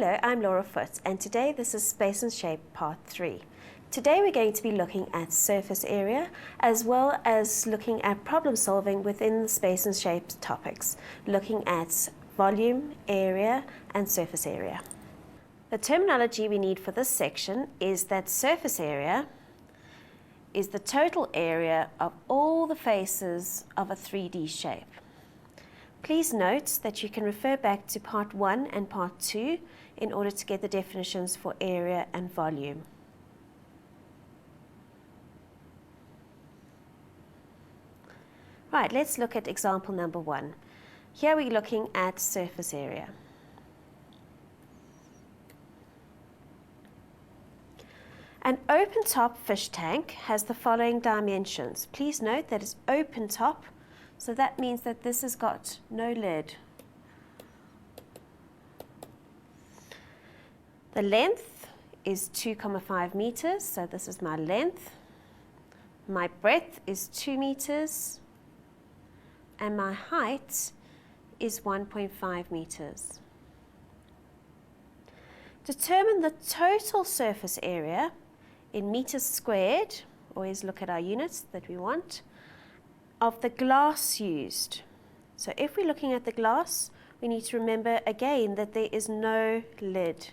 Hello, I'm Laura Foote, and today this is Space and Shape Part 3. Today we're going to be looking at surface area, as well as looking at problem solving within the space and shape topics, looking at volume, area, and surface area. The terminology we need for this section is that surface area is the total area of all the faces of a 3D shape. Please note that you can refer back to Part 1 and Part 2 in order to get the definitions for area and volume. Right, let's look at example number 1. Here we're looking at surface area. An open top fish tank has the following dimensions. Please note that it's open top, so that means that this has got no lid. The length is 2,5 meters, so this is my length. My breadth is 2 meters, and my height is 1.5 meters. Determine the total surface area in meters squared, always look at our units that we want, of the glass used. So if we're looking at the glass, we need to remember again that there is no lid.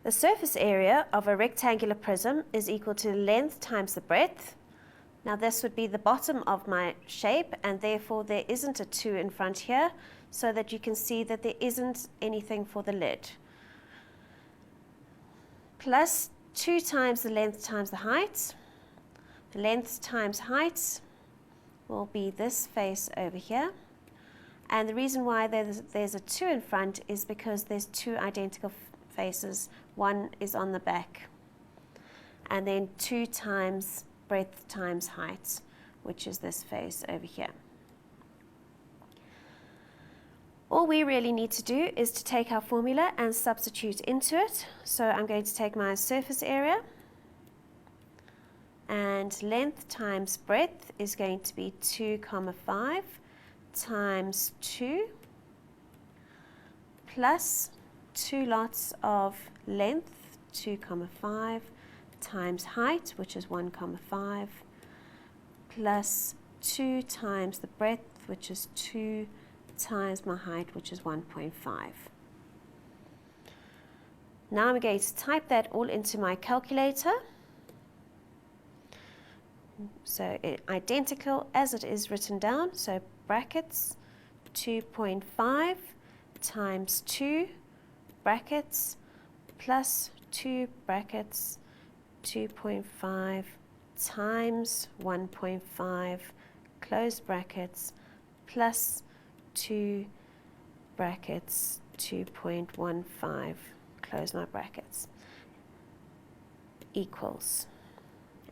The surface area of a rectangular prism is equal to the length times the breadth. Now this would be the bottom of my shape, and therefore there isn't a 2 in front here, so that you can see that there isn't anything for the lid. Plus 2 times the length times the height. The length times height will be this face over here. And the reason why there's a 2 in front is because there's 2 identical faces. One is on the back. And then 2 times breadth times height, which is this face over here. All we really need to do is to take our formula and substitute into it. So I'm going to take my surface area, and length times breadth is going to be 2,5 times 2 plus 2 lots of length, 2,5 times height, which is 1,5, plus 2 times the breadth, which is 2 times my height, which is 1.5. Now I'm going to type that all into my calculator. So identical as it is written down, so brackets 2.5 times 2 brackets plus 2 brackets 2.5 times 1.5 close brackets plus 2 brackets 2.15 close my brackets equals,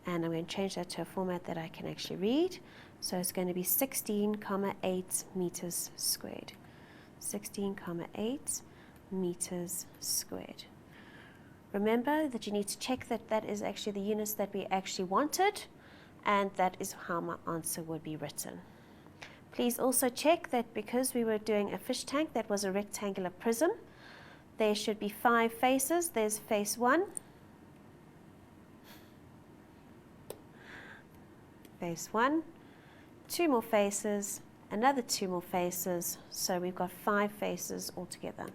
and I'm going to change that to a format that I can actually read. So it's going to be 16,8 meters squared. 16,8 meters squared. Remember that you need to check that that is actually the units that we actually wanted, and that is how my answer would be written. Please also check that because we were doing a fish tank that was a rectangular prism, there should be 5 faces. There's face 1, face 1, 2 more faces, another 2 more faces, so we've got 5 faces altogether.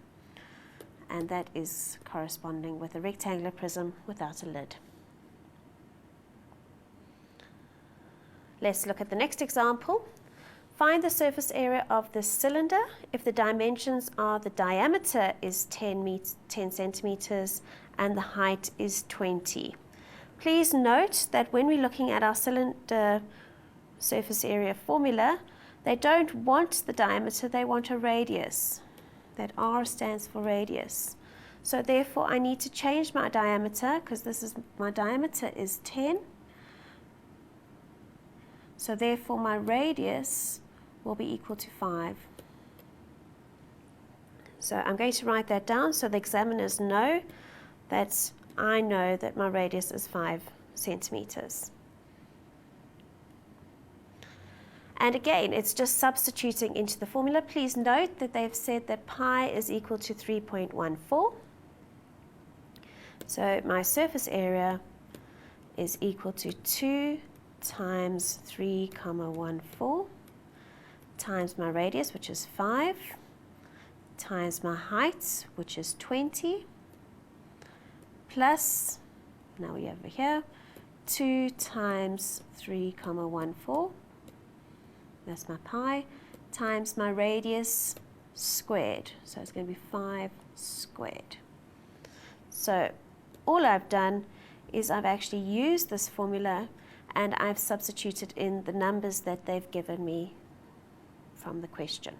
And that is corresponding with a rectangular prism without a lid. Let's look at the next example. Find the surface area of this cylinder if the dimensions are the diameter is 10 centimeters and the height is 20. Please note that when we're looking at our cylinder surface area formula, they don't want the diameter, they want a radius. That R stands for radius. So therefore I need to change my diameter, because this is my diameter is 10. So therefore my radius will be equal to 5. So I'm going to write that down so the examiners know that I know that my radius is 5 centimeters. And again, it's just substituting into the formula. Please note that they've said that pi is equal to 3.14. So my surface area is equal to 2 times 3,14 times my radius, which is 5, times my height, which is 20, plus, now we have over here, 2 times 3,14, that's my pi, times my radius squared. So it's going to be 5 squared. So all I've done is I've actually used this formula and I've substituted in the numbers that they've given me from the question.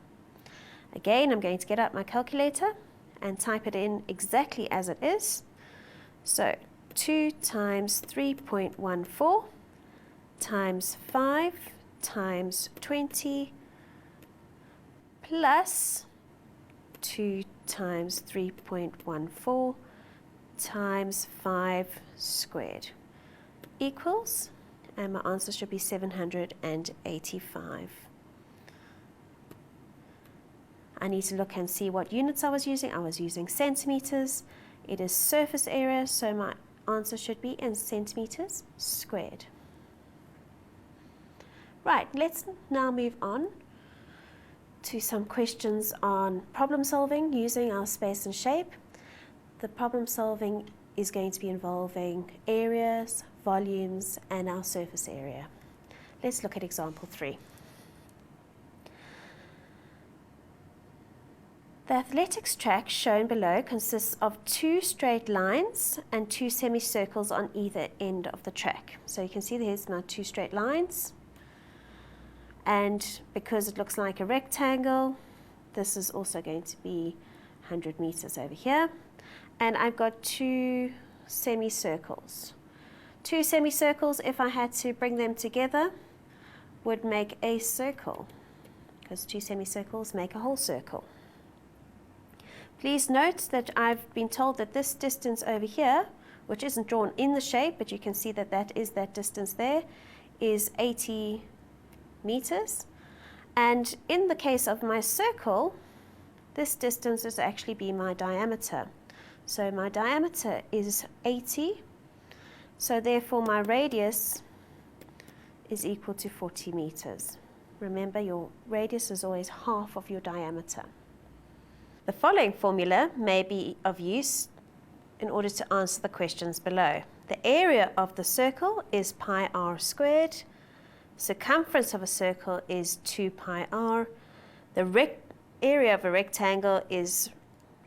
Again, I'm going to get out my calculator and type it in exactly as it is. So 2 times 3.14 times 5 times 20 plus 2 times 3.14 times 5 squared equals, and my answer should be 785. I need to look and see what units I was using. I was using centimeters. It is surface area, so my answer should be in centimeters squared. Right, let's now move on to some questions on problem solving using our space and shape. The problem solving is going to be involving areas, volumes, and our surface area. Let's look at example 3. The athletics track shown below consists of 2 straight lines and 2 semicircles on either end of the track. So you can see there's my 2 straight lines, and because it looks like a rectangle, this is also going to be 100 meters over here. And I've got 2 semicircles. 2 semicircles, if I had to bring them together, would make a circle, because 2 semicircles make a whole circle. Please note that I've been told that this distance over here, which isn't drawn in the shape, but you can see that that is that distance there, is 80 meters. And in the case of my circle, this distance is actually be my diameter. So my diameter is 80, so therefore my radius is equal to 40 meters. Remember, your radius is always half of your diameter. The following formula may be of use in order to answer the questions below. The area of the circle is pi r squared. Circumference of a circle is 2 pi r. The area of a rectangle is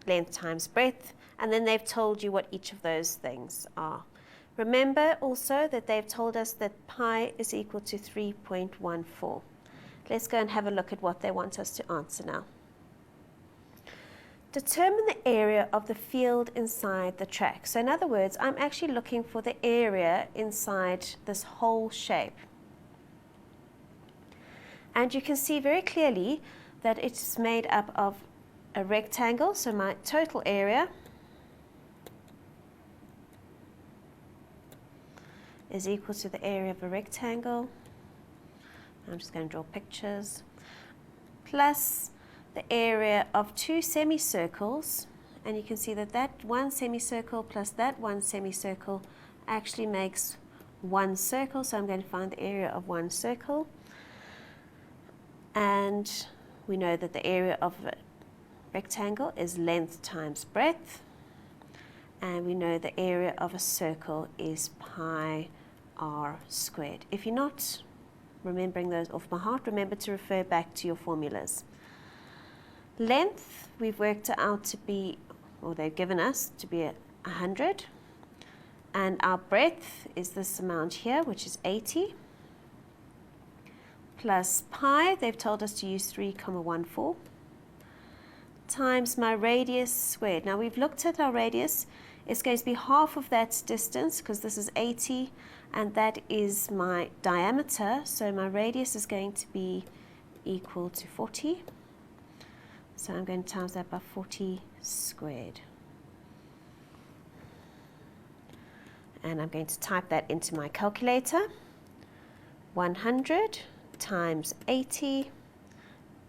length times breadth. And then they've told you what each of those things are. Remember also that they've told us that pi is equal to 3.14. Let's go and have a look at what they want us to answer now. Determine the area of the field inside the track. So in other words, I'm actually looking for the area inside this whole shape. And you can see very clearly that it's made up of a rectangle, so my total area is equal to the area of a rectangle. I'm just going to draw pictures, plus the area of 2 semicircles, and you can see that that one semicircle plus that one semicircle actually makes one circle, so I'm going to find the area of one circle. And we know that the area of a rectangle is length times breadth, and we know the area of a circle is pi r squared. If you're not remembering those off by heart, remember to refer back to your formulas. Length, we've worked it out to be, or they've given us to be 100, and our breadth is this amount here, which is 80, plus pi, they've told us to use 3,14, times my radius squared. Now we've looked at our radius. It's going to be half of that distance, because this is 80 and that is my diameter, so my radius is going to be equal to 40. So I'm going to times that by 40 squared. And I'm going to type that into my calculator. 100 times 80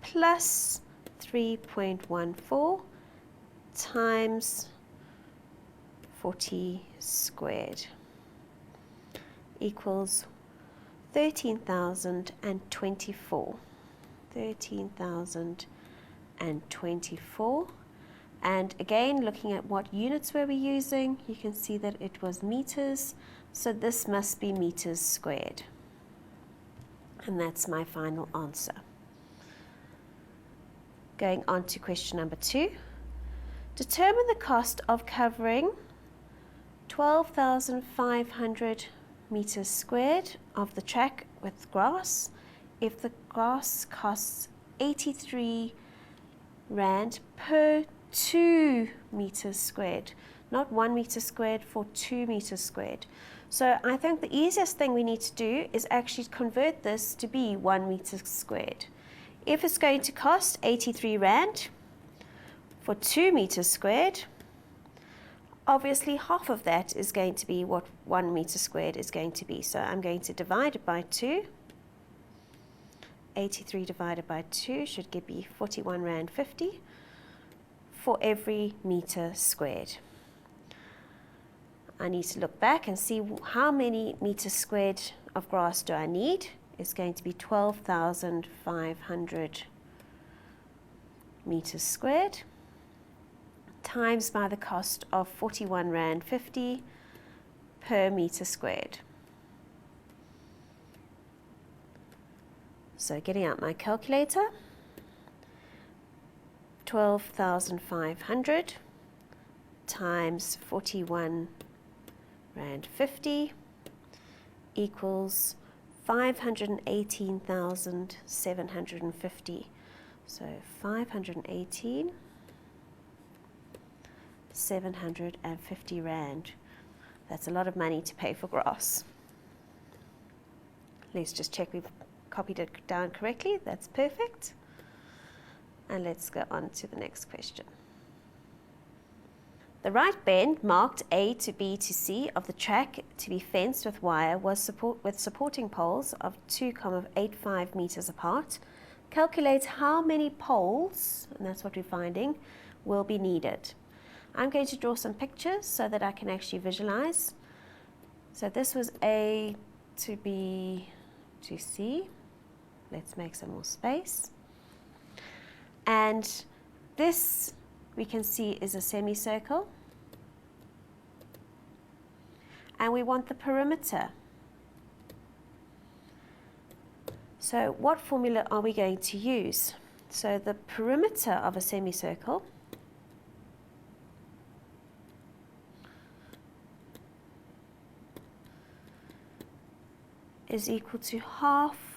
plus 3.14 times 40 squared equals 13,024. 13,024. And again, looking at what units were we using, you can see that it was meters, so this must be meters squared. And that's my final answer. Going on to question number 2. Determine the cost of covering 12,500 meters squared of the track with grass if the grass costs 83 Rand per 2 meters squared, not 1 meter squared, for 2 meters squared. So I think the easiest thing we need to do is actually convert this to be 1 meter squared. If it's going to cost 83 Rand for 2 meters squared, obviously half of that is going to be what 1 meter squared is going to be. So I'm going to divide it by 2. 83 divided by 2 should give me 41 Rand 50 for every meter squared. I need to look back and see how many meters squared of grass do I need. It's going to be 12,500 meters squared times by the cost of 41 Rand 50 per meter squared. So getting out my calculator, 12,500 times 41 Rand 50 equals 518,750. So 518,750 Rand. That's a lot of money to pay for grass. Let's just check we've copied it down correctly. That's perfect. And let's go on to the next question. The right bend marked A to B to C of the track to be fenced with wire was with supporting poles of 2,85 meters apart. Calculate how many poles, and that's what we're finding, will be needed. I'm going to draw some pictures so that I can actually visualize. So this was A to B to C. Let's make some more space. And this, we can see, is a semicircle. And we want the perimeter. So what formula are we going to use? So the perimeter of a semicircle is equal to half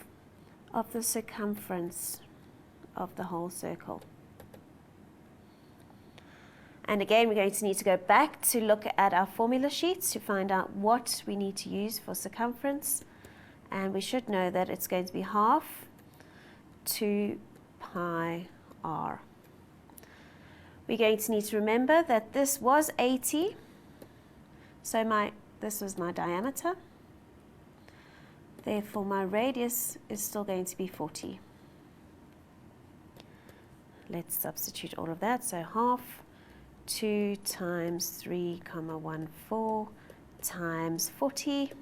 of the circumference of the whole circle. And again, we're going to need to go back to look at our formula sheets to find out what we need to use for circumference. And we should know that it's going to be half 2 pi r. We're going to need to remember that this was 80. So this was my diameter. Therefore, my radius is still going to be 40. Let's substitute all of that. So half 2 times 3,14 times 40.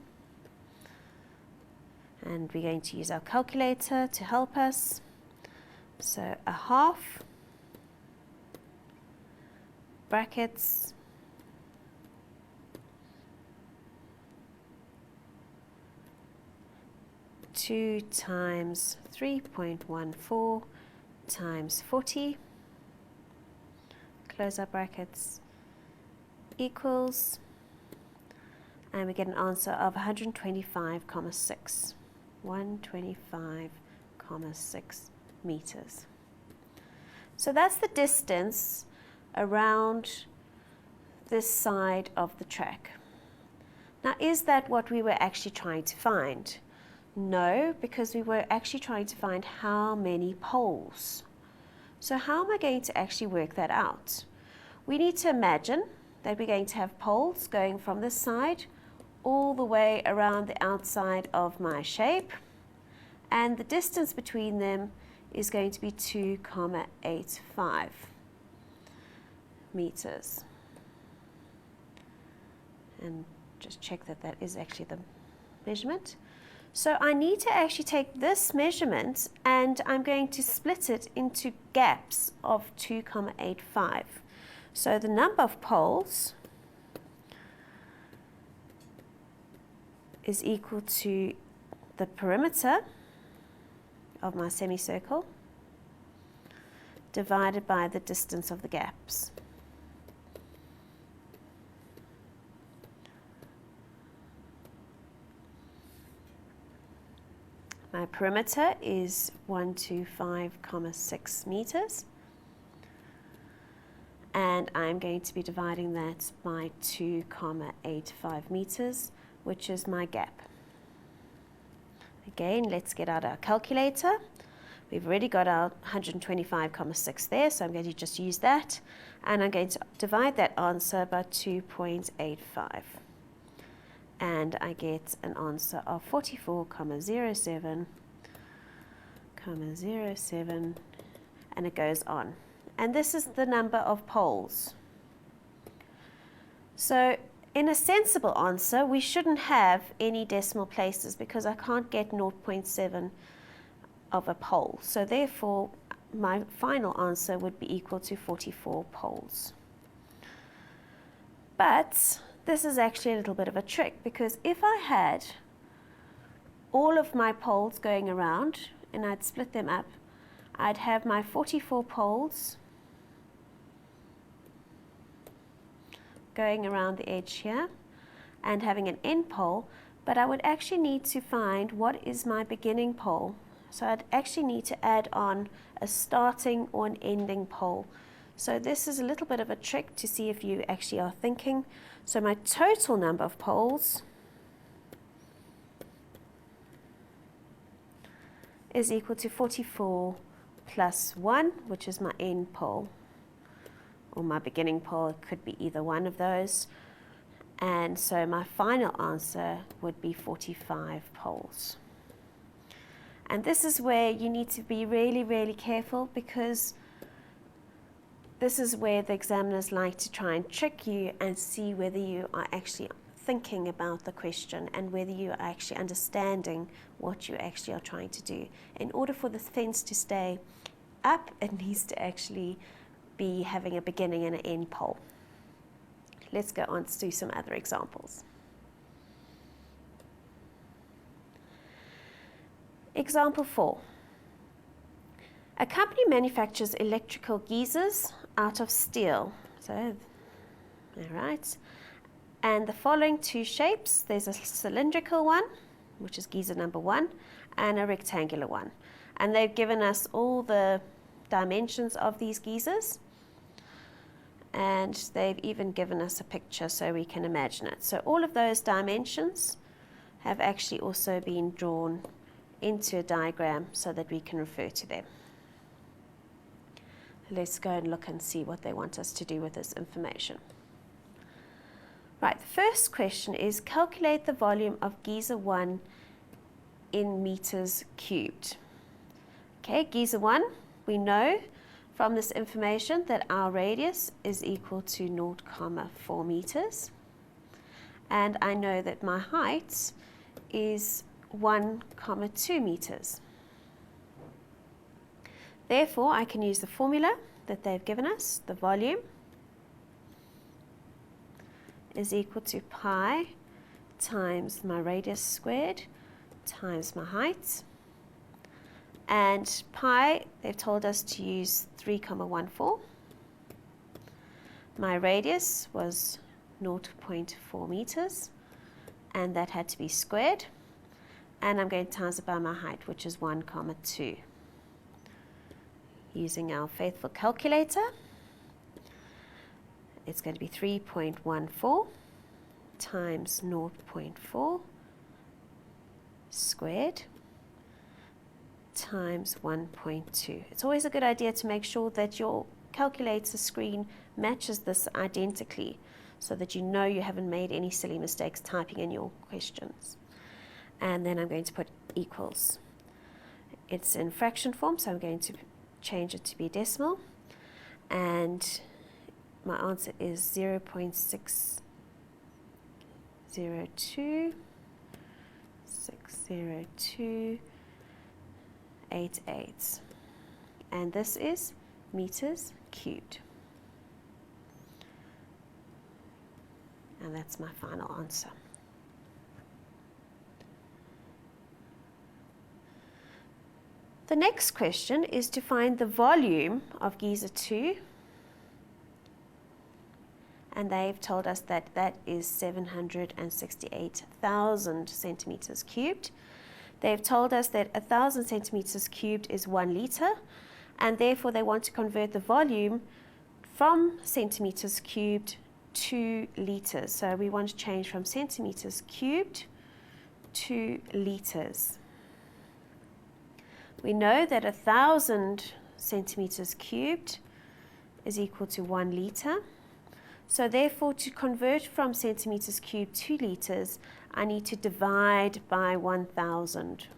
And we're going to use our calculator to help us. So a half, brackets, 2 times 3.14 times 40, close our brackets, equals, and we get an answer of 125,6. 125,6 meters. So that's the distance around this side of the track. Now, is that what we were actually trying to find? No, because we were actually trying to find how many poles. So how am I going to actually work that out? We need to imagine that we're going to have poles going from this side all the way around the outside of my shape, and the distance between them is going to be 2,85 meters. And just check that that is actually the measurement. So I need to actually take this measurement and I'm going to split it into gaps of 2,85. So the number of poles is equal to the perimeter of my semicircle divided by the distance of the gaps. My perimeter is 125,6 meters, and I'm going to be dividing that by 2,85 meters, which is my gap. Again, let's get out our calculator. We've already got our 125,6 there, so I'm going to just use that, and I'm going to divide that answer by 2.85. And I get an answer of 44,07, and it goes on. And this is the number of poles. So in a sensible answer, we shouldn't have any decimal places because I can't get 0.7 of a pole. So therefore, my final answer would be equal to 44 poles. But this is actually a little bit of a trick, because if I had all of my poles going around and I'd split them up, I'd have my 44 poles going around the edge here and having an end pole, but I would actually need to find what is my beginning pole. So I'd actually need to add on a starting or an ending pole. So this is a little bit of a trick to see if you actually are thinking. So my total number of poles is equal to 44 plus 1, which is my end pole, or my beginning pole. It could be either one of those. And so my final answer would be 45 poles. And this is where you need to be really, really careful, because this is where the examiners like to try and trick you and see whether you are actually thinking about the question and whether you are actually understanding what you actually are trying to do. In order for the fence to stay up, it needs to actually be having a beginning and an end pole. Let's go on to do some other examples. Example 4. A company manufactures electrical geysers out of steel. So, all right. And the following two shapes, there's a cylindrical one, which is geyser number 1, and a rectangular one. And they've given us all the dimensions of these geysers. And they've even given us a picture so we can imagine it. So all of those dimensions have actually also been drawn into a diagram so that we can refer to them. Let's go and look and see what they want us to do with this information. Right, the first question is calculate the volume of geyser 1 in meters cubed. Okay, geyser 1, we know from this information that our radius is equal to 0,4 meters. And I know that my height is 1,2 meters. Therefore, I can use the formula that they've given us. The volume is equal to pi times my radius squared times my height. And pi, they've told us to use 3,14. My radius was 0.4 meters, and that had to be squared. And I'm going to times it by my height, which is 1,2. Using our faithful calculator, it's going to be 3.14 times 0.4 squared times 1.2. It's always a good idea to make sure that your calculator screen matches this identically so that you know you haven't made any silly mistakes typing in your questions. And then I'm going to put equals. It's in fraction form, so I'm going to change it to be decimal. And my answer is 0.602,602,88. And this is meters cubed. And that's my final answer. The next question is to find the volume of geyser 2, and they've told us that that is 768,000 centimeters cubed. They've told us that 1,000 centimeters cubed is 1 liter, and therefore they want to convert the volume from centimeters cubed to liters. So we want to change from centimeters cubed to liters. We know that 1,000 centimeters cubed is equal to 1 liter. So therefore, to convert from centimeters cubed to liters, I need to divide by 1,000.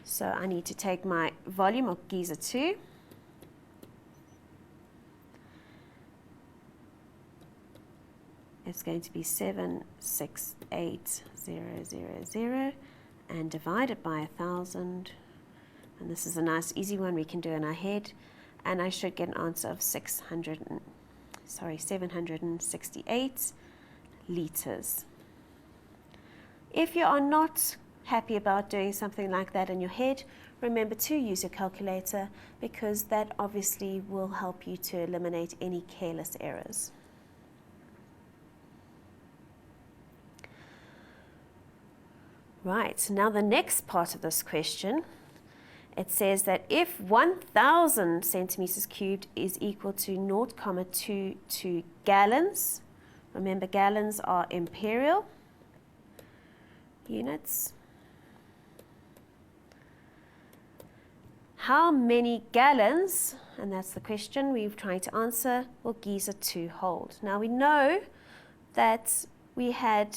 So I need to take my volume of geyser 2, it's going to be 768,000 and divide it by 1,000. And this is a nice easy one we can do in our head. And I should get an answer of 768 liters. If you are not happy about doing something like that in your head, remember to use your calculator, because that obviously will help you to eliminate any careless errors. Right, now the next part of this question, it says that if 1,000 centimeters cubed is equal to 0.22 gallons, remember gallons are imperial units, how many gallons, and that's the question we're trying to answer, will geyser 2 hold? Now we know that we had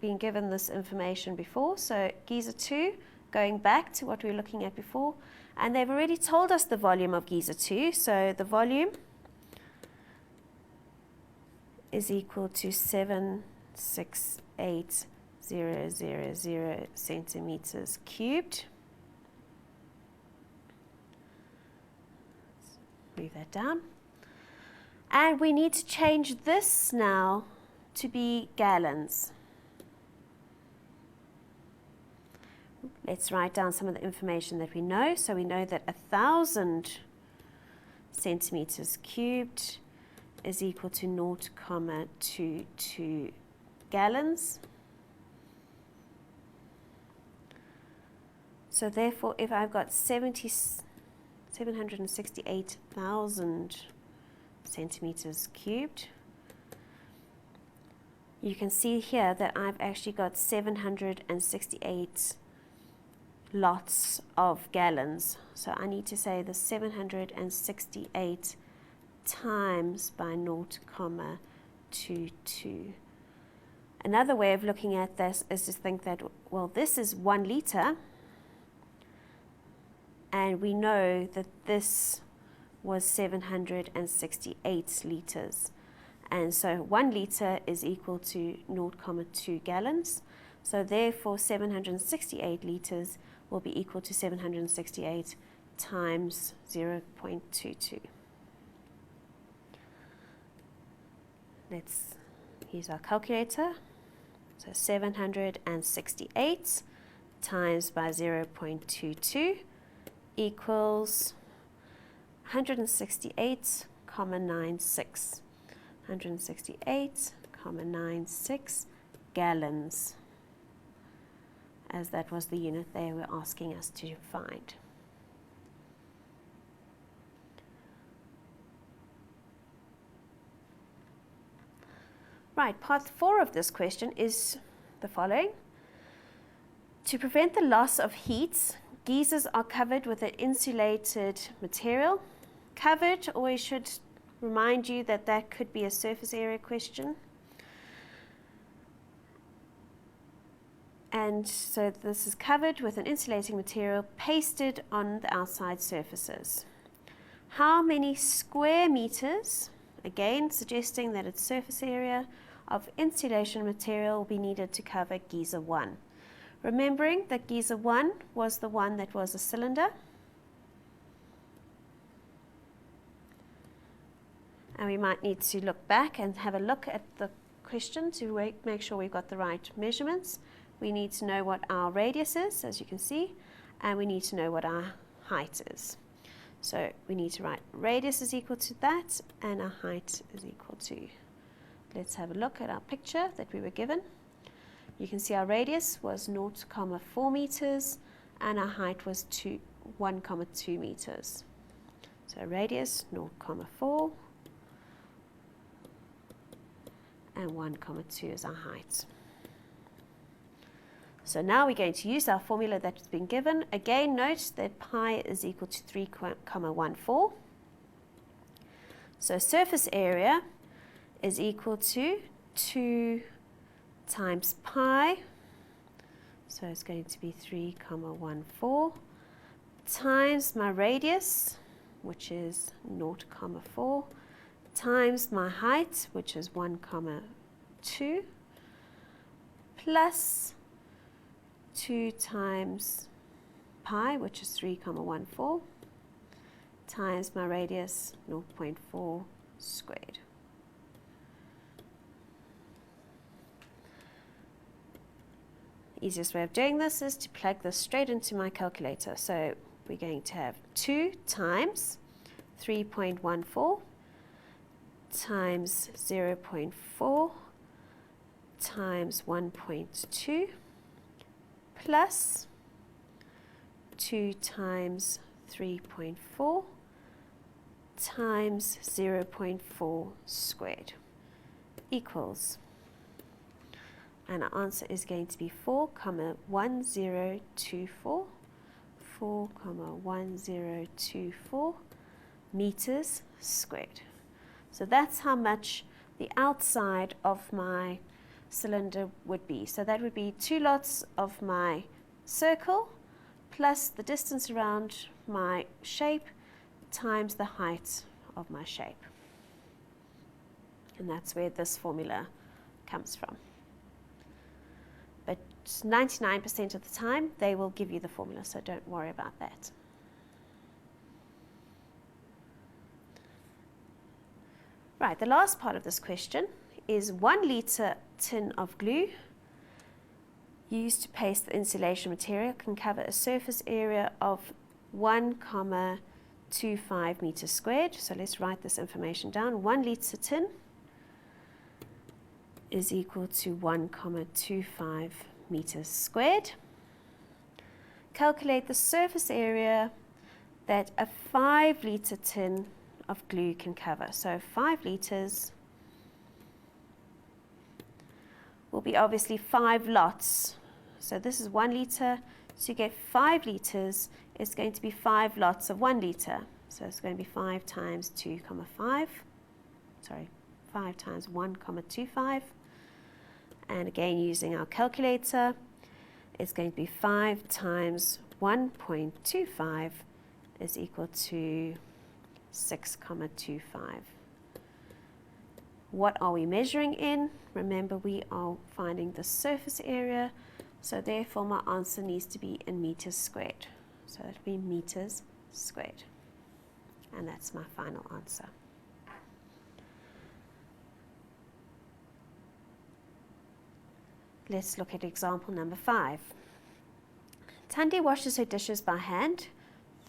been given this information before, so geyser 2, going back to what we were looking at before, and they've already told us the volume of geyser 2, so the volume is equal to 768,000 centimeters cubed. Move that down. And we need to change this now to be gallons. Let's write down some of the information that we know. So we know that 1,000 centimeters cubed is equal to 0.22 gallons. So therefore, if I've got 768,000 centimeters cubed, you can see here that I've actually got 768 lots of gallons. So I need to say the 768 times by 0.22. Another way of looking at this is to think that, well, this is 1 liter, and we know that this was 768 liters. And so 1 liter is equal to 0.2 gallons. So therefore 768 liters will be equal to 768 times 0.22. Let's use our calculator. So 768 times by 0.22 equals 168,96. 168,96 gallons, as that was the unit they were asking us to find. Right, part 4 of this question is the following. To prevent the loss of heat, geysers are covered with an insulated material. Covered always should remind you that that could be a surface area question. and so this is covered with an insulating material pasted on the outside surfaces. How many square meters, again suggesting that its surface area, of insulation material will be needed to cover geyser 1? Remembering that geyser 1 was the one that was a cylinder, and we might need to look back and have a look at the question to make sure we've got the right measurements. We need to know what our radius is, as you can see, and we need to know what our height is. So we need to write radius is equal to that, and our height is equal to. Let's have a look at our picture that we were given. You can see our radius was 0.4 meters, and our height was 1.2 meters. So radius 0.4, and 1.2 is our height. So now we're going to use our formula that's been given. Again, note that pi is equal to 3.14. So surface area is equal to 2 times pi. So it's going to be 3.14 times my radius, which is 0.4, times my height, which is 1.2, plus 2 times pi, which is 3.14, times my radius, 0.4 squared. The easiest way of doing this is to plug this straight into my calculator. So we're going to have 2 times 3.14 times 0.4 times 1.2 plus 2 times 3.4 times 0.4 squared equals, and our answer is going to be 4,1024, 4,1024 meters squared. So that's how much the outside of my cylinder would be. So that would be 2 lots of my circle plus the distance around my shape times the height of my shape. And that's where this formula comes from. But 99% of the time they will give you the formula, so don't worry about that. Right, the last part of this question is 1 litre tin of glue used to paste the insulation material can cover a surface area of 1.25 meters squared. So let's write this information down. 1 litre tin is equal to 1.25 meters squared. Calculate the surface area that a 5 litre tin of glue can cover. So 5 litres will be obviously 5 lots. So this is 1 litre, so you get 5 litres, it's going to be 5 lots of 1 litre. So it's going to be 5 times 2.5, sorry, 5 times 1.25. And again, using our calculator, it's going to be 5 times 1.25 is equal to 6.25. What are we measuring in? Remember, we are finding the surface area, so therefore my answer needs to be in meters squared. So it'll be meters squared. And that's my final answer. Let's look at example number 5. Tandy washes her dishes by hand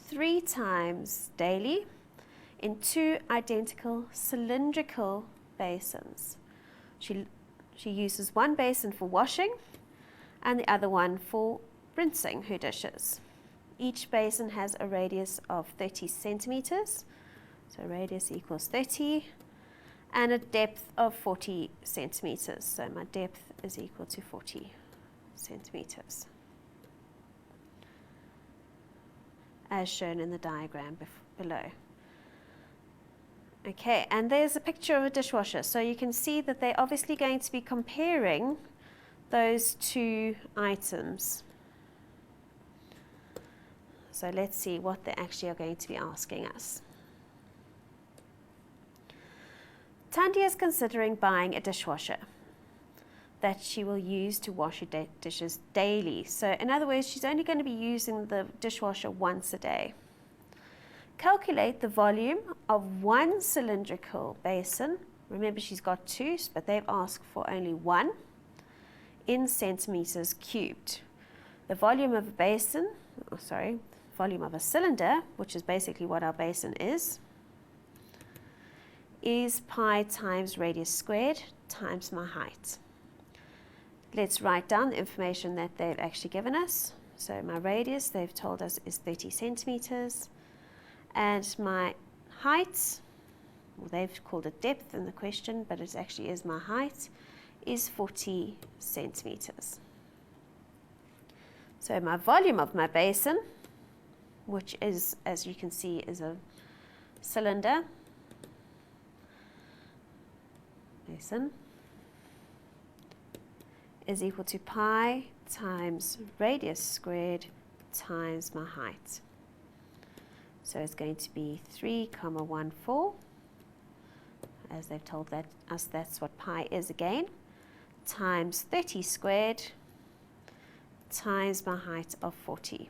3 times daily in 2 identical cylindrical basins. She uses one basin for washing and the other one for rinsing her dishes. Each basin has a radius of 30 centimeters, so radius equals 30, and a depth of 40 centimeters. So my depth is equal to 40 centimeters, as shown in the diagram below. Okay, and there's a picture of a dishwasher. So you can see that they're obviously going to be comparing those two items. So let's see what they actually are going to be asking us. Tandy is considering buying a dishwasher that she will use to wash her dishes daily. So in other words, she's only going to be using the dishwasher once a day. Calculate the volume of one cylindrical basin. Remember, she's got two, but they've asked for only one, in centimeters cubed. The volume of a basin, volume of a cylinder, which is basically what our basin is pi times radius squared times my height. Let's write down the information that they've actually given us. So my radius, they've told us, is 30 centimeters. And my height, well, they've called it depth in the question, but it actually is my height, is 40 centimeters. So my volume of my basin, which is, as you can see, is a cylinder, basin, is equal to pi times radius squared times my height. So it's going to be 3,14, as they've told us that's what pi is again, times 30 squared times my height of 40.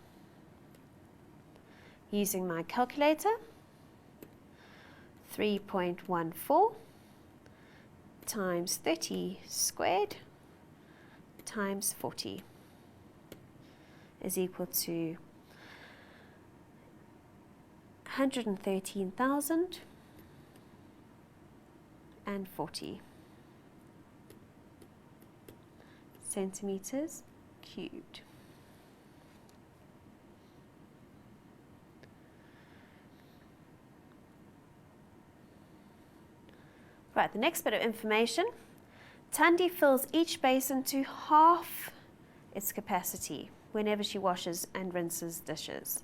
Using my calculator, 3.14 times 30 squared times 40 is equal to 113,040 centimeters cubed. Right, the next bit of information. Tandy fills each basin to half its capacity whenever she washes and rinses dishes.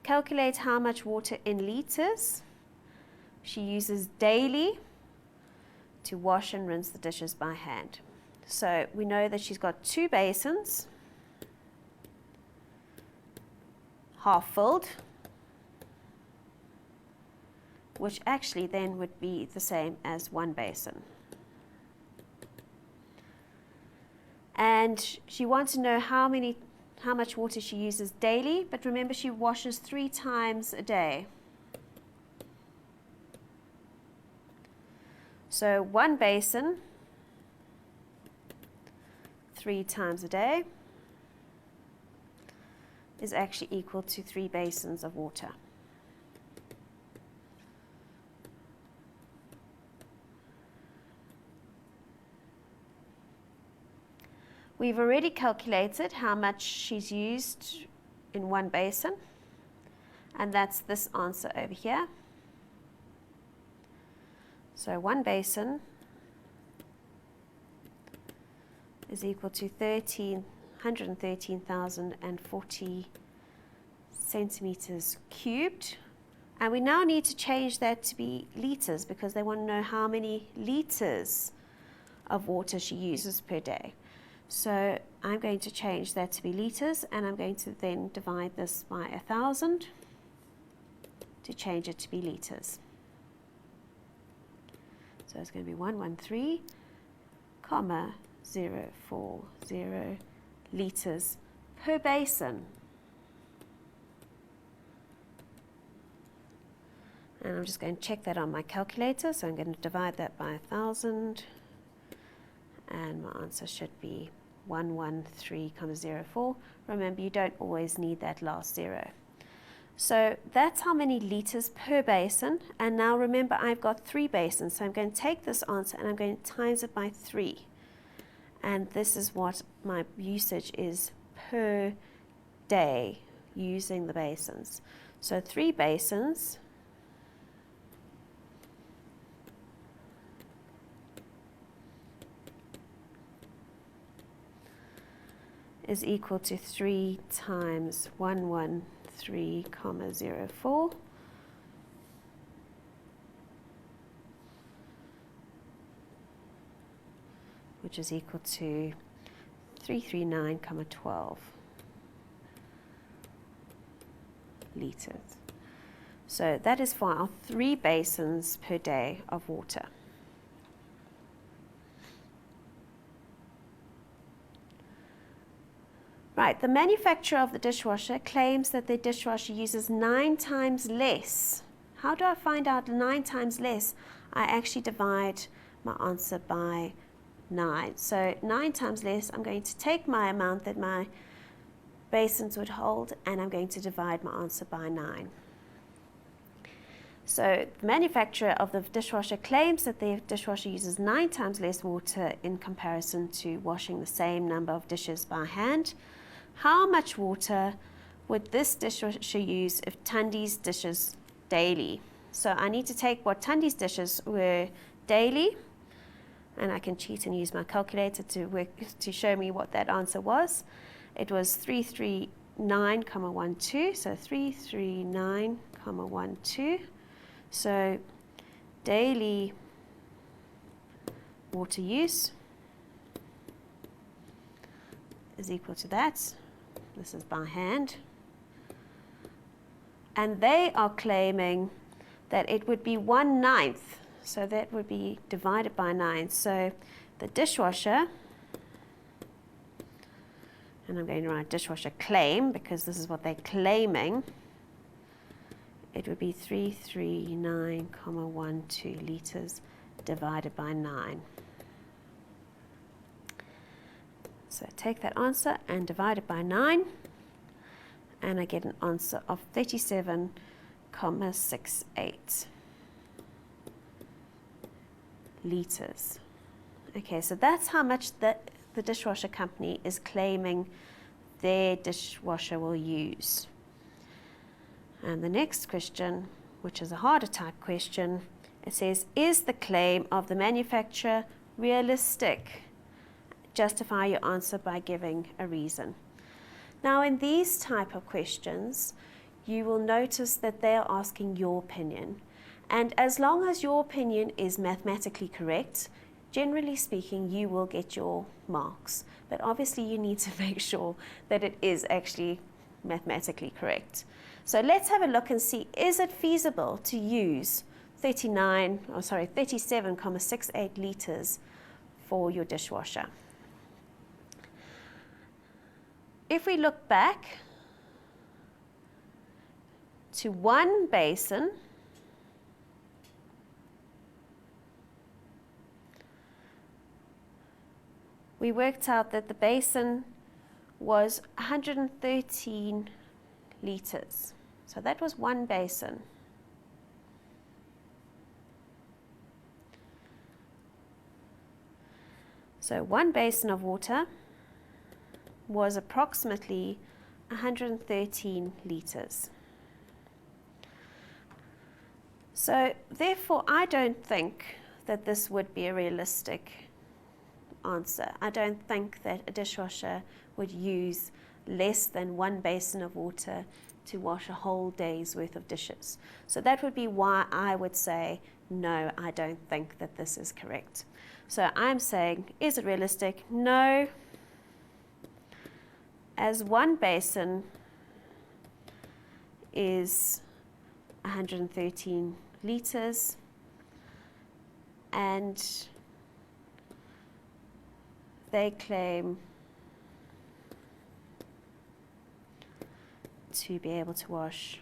Calculate how much water in liters she uses daily to wash and rinse the dishes by hand. So we know that she's got two basins, half filled, which actually then would be the same as one basin. And she wants to know how much water she uses daily, but remember she washes 3 times a day. So one basin, 3 times a day, is actually equal to 3 basins of water. We've already calculated how much she's used in one basin, and that's this answer over here. So one basin is equal to 113,040 centimeters cubed. And we now need to change that to be liters because they want to know how many liters of water she uses per day. So I'm going to change that to be liters, and I'm going to then divide this by 1,000 to change it to be liters. So it's going to be 113,040 liters per basin. And I'm just going to check that on my calculator. So I'm going to divide that by 1,000, and my answer should be 113,040. Remember, you don't always need that last zero. So that's how many liters per basin. And now remember, I've got 3 basins. So I'm going to take this answer and I'm going to times it by 3. And this is what my usage is per day using the basins. So 3 basins is equal to 3 times 113,040, which is equal to 339,12 litres. So that is for our 3 basins per day of water. Right, the manufacturer of the dishwasher claims that their dishwasher uses 9 times less. How do I find out 9 times less? I actually divide my answer by 9. So 9 times less, I'm going to take my amount that my basins would hold, and I'm going to divide my answer by 9. So the manufacturer of the dishwasher claims that their dishwasher uses 9 times less water in comparison to washing the same number of dishes by hand. How much water would this dishwasher use if Tundi's dishes daily? So I need to take what Tundi's dishes were daily, and I can cheat and use my calculator to show me what that answer was. It was 339,12, so 339,12. So daily water use is equal to that. This is by hand. And they are claiming that it would be 1/9. So that would be divided by 9. So the dishwasher, and I'm going to write dishwasher claim because this is what they're claiming, it would be 339,12 litres divided by 9. So take that answer and divide it by 9, and I get an answer of 37,68 litres. Okay, so that's how much the dishwasher company is claiming their dishwasher will use. And the next question, which is a harder type question, it says, is the claim of the manufacturer realistic? Justify your answer by giving a reason. Now, in these type of questions, you will notice that they are asking your opinion. And as long as your opinion is mathematically correct, generally speaking, you will get your marks. But obviously, you need to make sure that it is actually mathematically correct. So let's have a look and see, is it feasible to use 37,68 litres for your dishwasher? If we look back to one basin, we worked out that the basin was 113 litres. So that was one basin. So one basin of water was approximately 113 litres. So therefore, I don't think that this would be a realistic answer. I don't think that a dishwasher would use less than one basin of water to wash a whole day's worth of dishes. So that would be why I would say, no, I don't think that this is correct. So I'm saying, is it realistic? No. As one basin is 113 litres, and they claim to be able to wash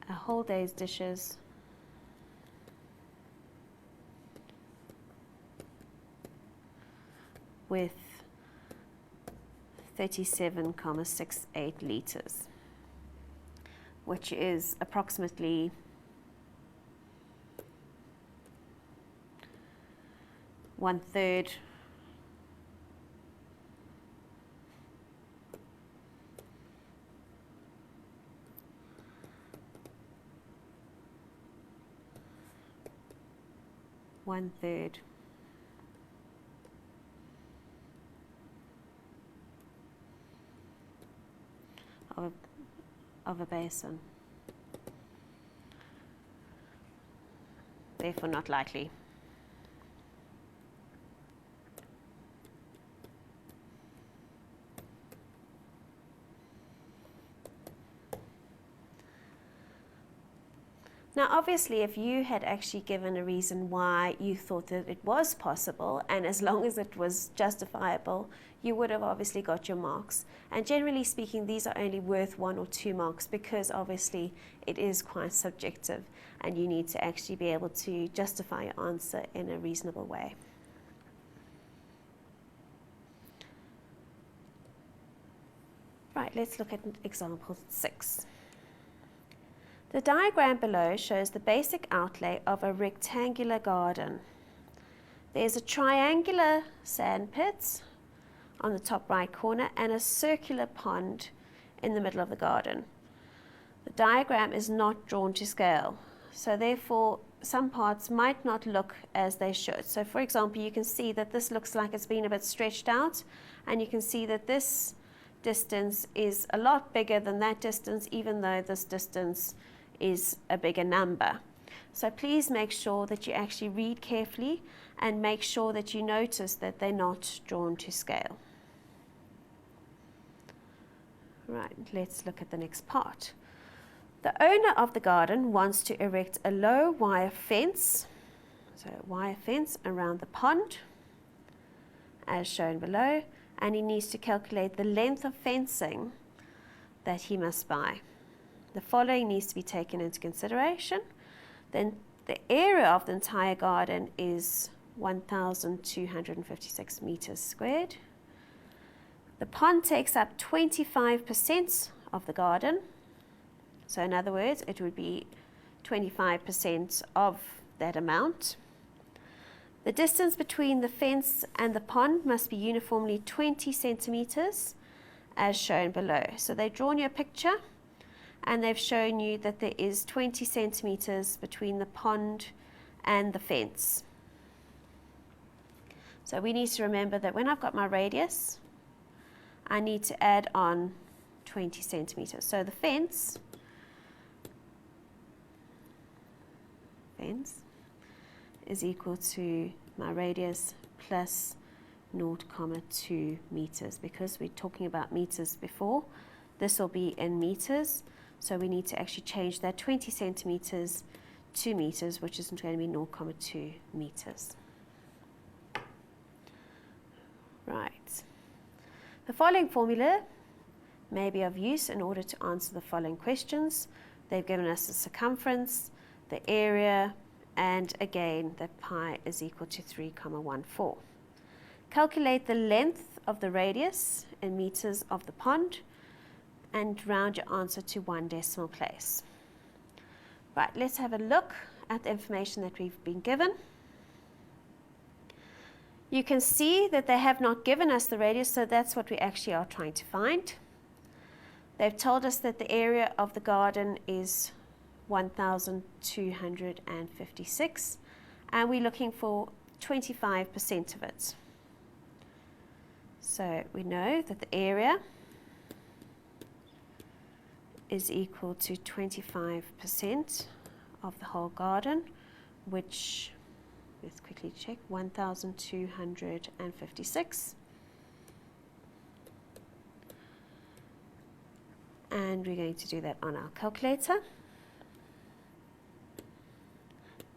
a whole day's dishes with 37,68 litres, which is approximately 1/3 1/3 of a basin. therefore not likely. Now obviously if you had actually given a reason why you thought that it was possible, and as long as it was justifiable, you would have obviously got your marks. And generally speaking, these are only worth 1 or 2 marks because obviously it is quite subjective and you need to actually be able to justify your answer in a reasonable way. Right, let's look at example 6. The diagram below shows the basic outlay of a rectangular garden. There's a triangular sand pit on the top right corner and a circular pond in the middle of the garden. The diagram is not drawn to scale, so therefore some parts might not look as they should. So for example, you can see that this looks like it's been a bit stretched out, and you can see that this distance is a lot bigger than that distance, even though this distance is a bigger number. So please make sure that you actually read carefully and make sure that you notice that they're not drawn to scale. Right, let's look at the next part. The owner of the garden wants to erect a low wire fence, so a wire fence around the pond, as shown below, and he needs to calculate the length of fencing that he must buy. The following needs to be taken into consideration. Then the area of the entire garden is 1,256 meters squared. The pond takes up 25% of the garden. So in other words, it would be 25% of that amount. The distance between the fence and the pond must be uniformly 20 centimeters, as shown below. So they've drawn you a picture, and they've shown you that there is 20 centimeters between the pond and the fence. So we need to remember that when I've got my radius, I need to add on 20 centimeters. So the fence is equal to my radius plus 0.2 meters. Because we're talking about meters before, this will be in meters. So we need to actually change that 20 centimeters to meters, which is going to be 0.2 meters. Right. The following formula may be of use in order to answer the following questions. They've given us the circumference, the area, and again that pi is equal to 3,14. Calculate the length of the radius in meters of the pond and round your answer to 1 decimal place. Right, let's have a look at the information that we've been given. You can see that they have not given us the radius, so that's what we actually are trying to find. They've told us that the area of the garden is 1,256, and we're looking for 25% of it. So we know that the area is equal to 25% of the whole garden, which, let's quickly check, 1,256. And we're going to do that on our calculator.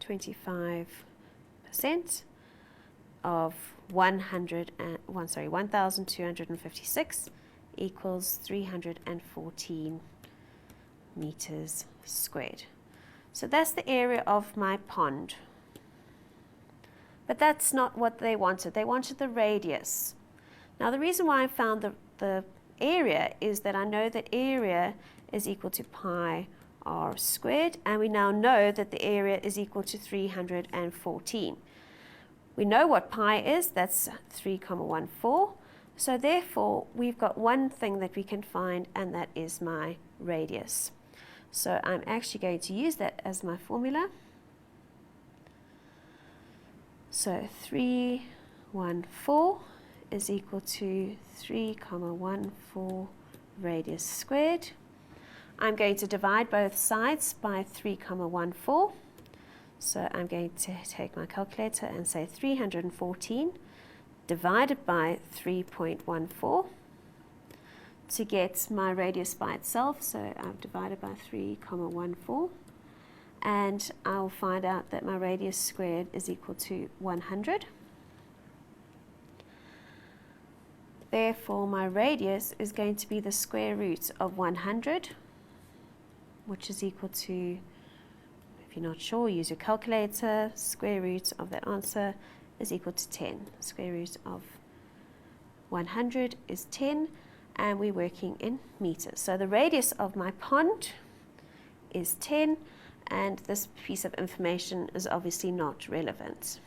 25% of 1,256 equals 314 meters squared. So that's the area of my pond. But that's not what they wanted. They wanted the radius. Now the reason why I found the area is that I know that area is equal to pi r squared, and we now know that the area is equal to 314. We know what pi is, that's 3,14. So therefore we've got one thing that we can find, and that is my radius. So I'm actually going to use that as my formula. So 314 is equal to 3,14 radius squared. I'm going to divide both sides by 3,14. So I'm going to take my calculator and say 314 divided by 3.14 to get my radius by itself. So I've divided by 3,14, and I'll find out that my radius squared is equal to 100. Therefore, my radius is going to be the square root of 100, which is equal to, if you're not sure, use your calculator. Square root of that answer is equal to 10. Square root of 100 is 10, and we're working in meters. So the radius of my pond is 10, and this piece of information is obviously not relevant.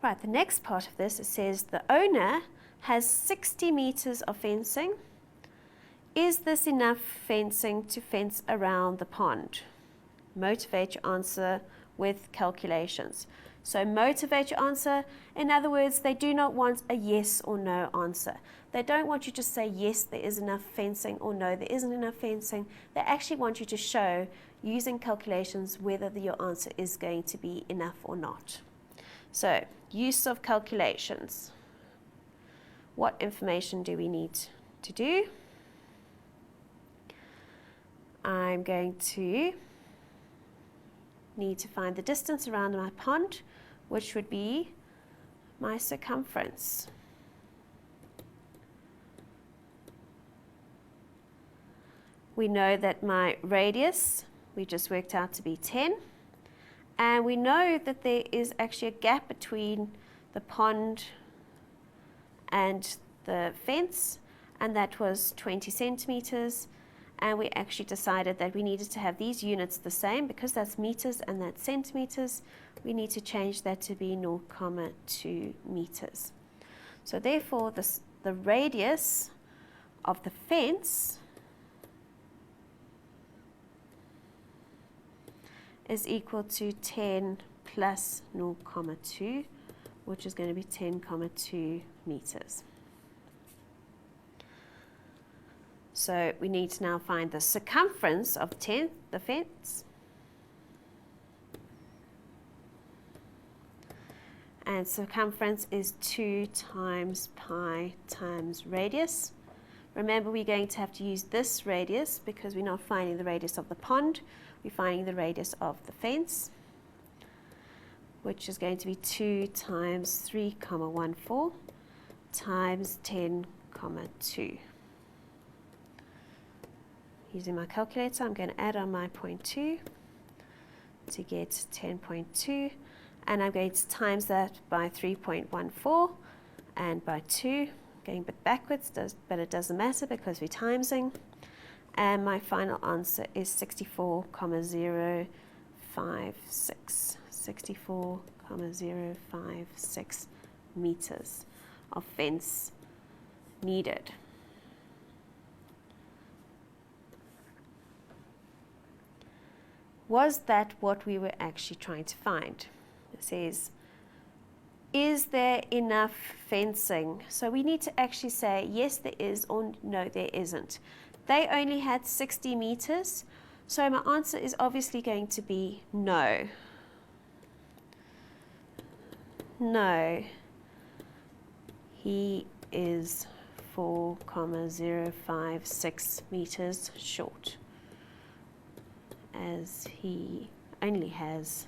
Right, the next part of this, it says the owner has 60 meters of fencing. Is this enough fencing to fence around the pond? Motivate your answer with calculations. So motivate your answer. In other words, they do not want a yes or no answer. They don't want you to say yes, there is enough fencing, or no, there isn't enough fencing. They actually want you to show, using calculations, whether your answer is going to be enough or not. So, use of calculations. What information do we need to do? I'm going to need to find the distance around my pond, which would be my circumference. We know that my radius, we just worked out to be 10. And we know that there is actually a gap between the pond and the fence, and that was 20 centimeters. And we actually decided that we needed to have these units the same, because that's meters and that's centimeters. We need to change that to be 0,2 meters. So therefore, the radius of the fence is equal to 10 plus 0,2, which is going to be 10,2 meters. So we need to now find the circumference of the fence. And circumference is 2 times pi times radius. Remember, we're going to have to use this radius because we're not finding the radius of the pond. We're finding the radius of the fence, which is going to be 2 times 3,14 times 10,2. Using my calculator, I'm going to add on my 0.2 to get 10.2, and I'm going to times that by 3.14 and by 2. Going a bit backwards, but it doesn't matter because we're timesing. And my final answer is 64,056. 64,056 meters of fence needed. Was that what we were actually trying to find? It says, is there enough fencing? So we need to actually say, yes, there is, or no, there isn't. They only had 60 meters, so my answer is obviously going to be no. No. He is 4,056 meters short, as he only has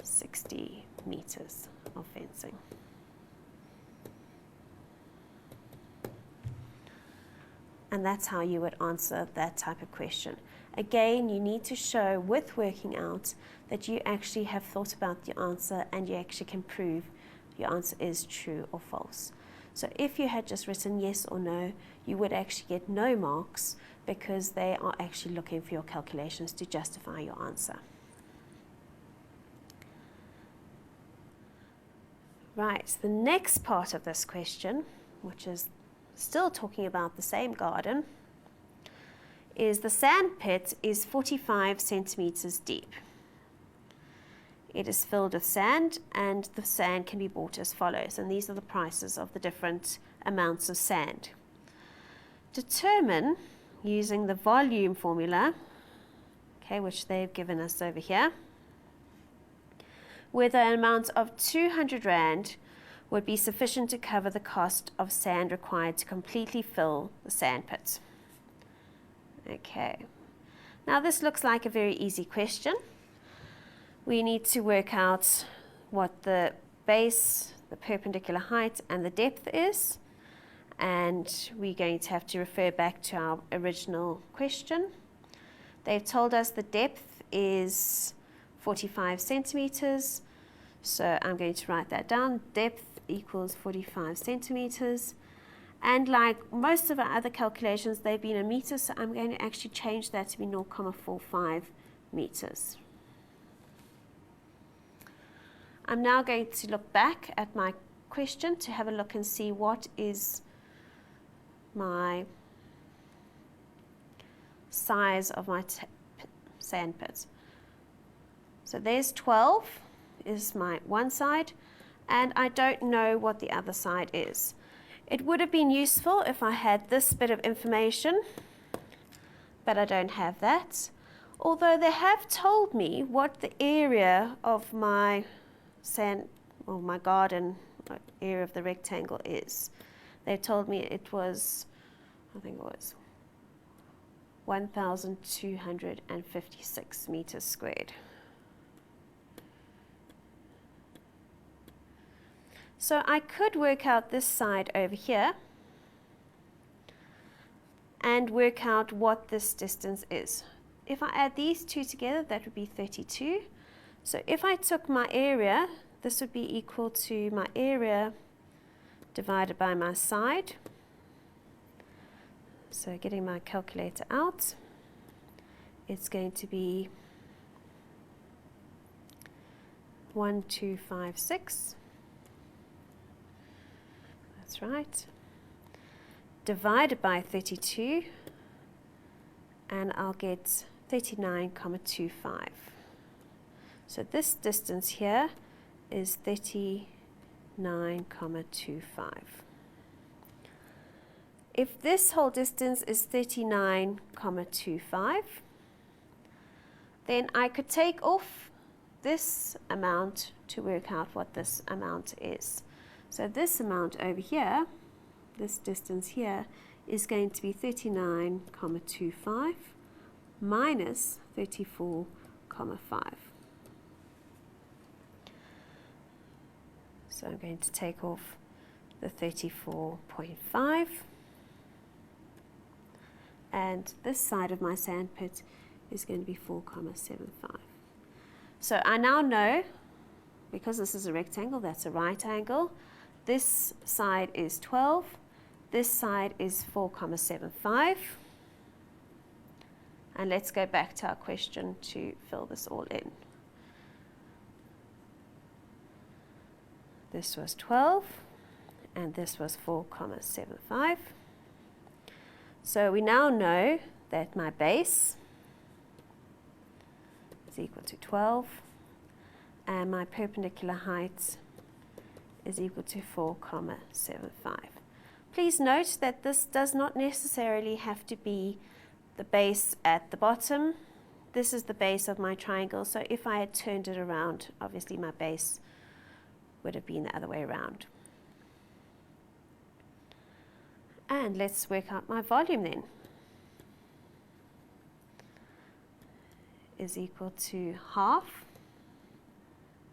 60 meters of fencing. And that's how you would answer that type of question. Again, you need to show with working out that you actually have thought about your answer and you actually can prove your answer is true or false. So if you had just written yes or no, you would actually get no marks because they are actually looking for your calculations to justify your answer. Right, the next part of this question, which is still talking about the same garden, is the sand pit is 45 centimeters deep. It is filled with sand, and the sand can be bought as follows, and these are the prices of the different amounts of sand. determine, using the volume formula, okay, which they've given us over here, whether an amount of 200 Rand would be sufficient to cover the cost of sand required to completely fill the sand pit. Okay, now this looks like a very easy question. We need to work out what the base, the perpendicular height, and the depth is, and we're going to have to refer back to our original question. They've told us the depth is 45 centimeters, so I'm going to write that down. Depth equals 45 centimeters, and like most of our other calculations, they've been in meters, so I'm going to actually change that to be 0.45 meters. I'm now going to look back at my question to have a look and see what is my size of my sand pit. So there's 12 is my one side, and I don't know what the other side is. It would have been useful if I had this bit of information, but I don't have that. Although they have told me what the area of my sand, or my garden area of the rectangle is. They told me it was, I think it was 1,256 meters squared. So I could work out this side over here and work out what this distance is. If I add these two together, that would be 32. So if I took my area, this would be equal to my area divided by my side. So getting my calculator out, it's going to be 1256. That's right. Divided by 32, and I'll get 39,25. So this distance here is 39,25. If this whole distance is 39,25, then I could take off this amount to work out what this amount is. So this amount over here, this distance here, is going to be 39,25 minus 34,5. So I'm going to take off the 34.5, and this side of my sand pit is going to be 4,75. So I now know, because this is a rectangle, that's a right angle. This side is 12, this side is 4,75. And let's go back to our question to fill this all in. This was 12, and this was 4,75. So we now know that my base is equal to 12, and my perpendicular height is equal to 4,75. Please note that this does not necessarily have to be the base at the bottom. This is the base of my triangle, so if I had turned it around, obviously my base would have been the other way around. And let's work out my volume then. Is equal to half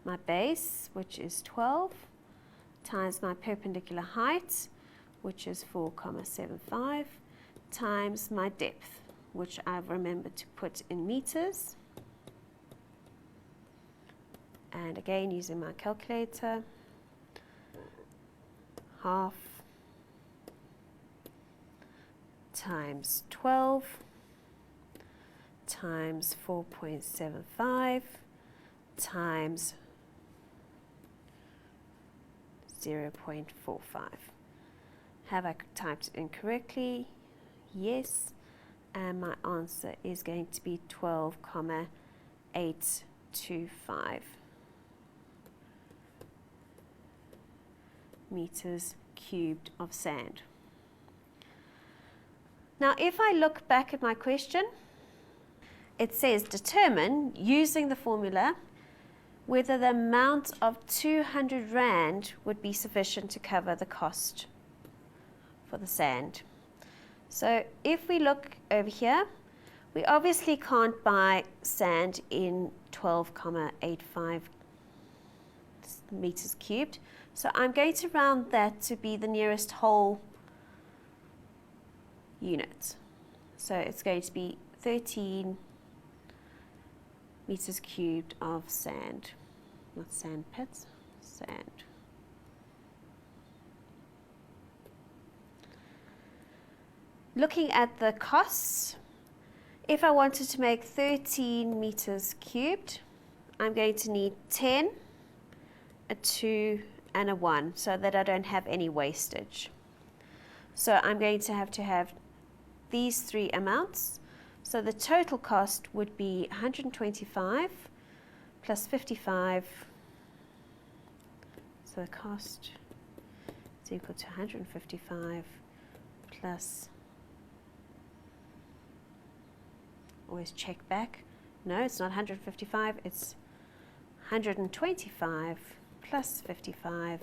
my base, which is 12, times my perpendicular height, which is 4,75, times my depth, which I've remembered to put in meters. And again, using my calculator, half times 12 times 4.75 times 0.45. Have I typed it incorrectly? Yes. And my answer is going to be 12,825 meters cubed of sand. Now if I look back at my question, it says determine, using the formula, whether the amount of 200 Rand would be sufficient to cover the cost for the sand. So if we look over here, we obviously can't buy sand in 12,85 meters cubed. So I'm going to round that to be the nearest whole unit. So it's going to be 13 meters cubed of sand, not sand pits, sand. Looking at the costs, if I wanted to make 13 meters cubed, I'm going to need 10, a 2 and a 1 so that I don't have any wastage. So I'm going to have these three amounts. So the total cost would be 125 plus 55. So the cost is equal to 155 plus, always check back. No, it's not 155, it's 125 plus 55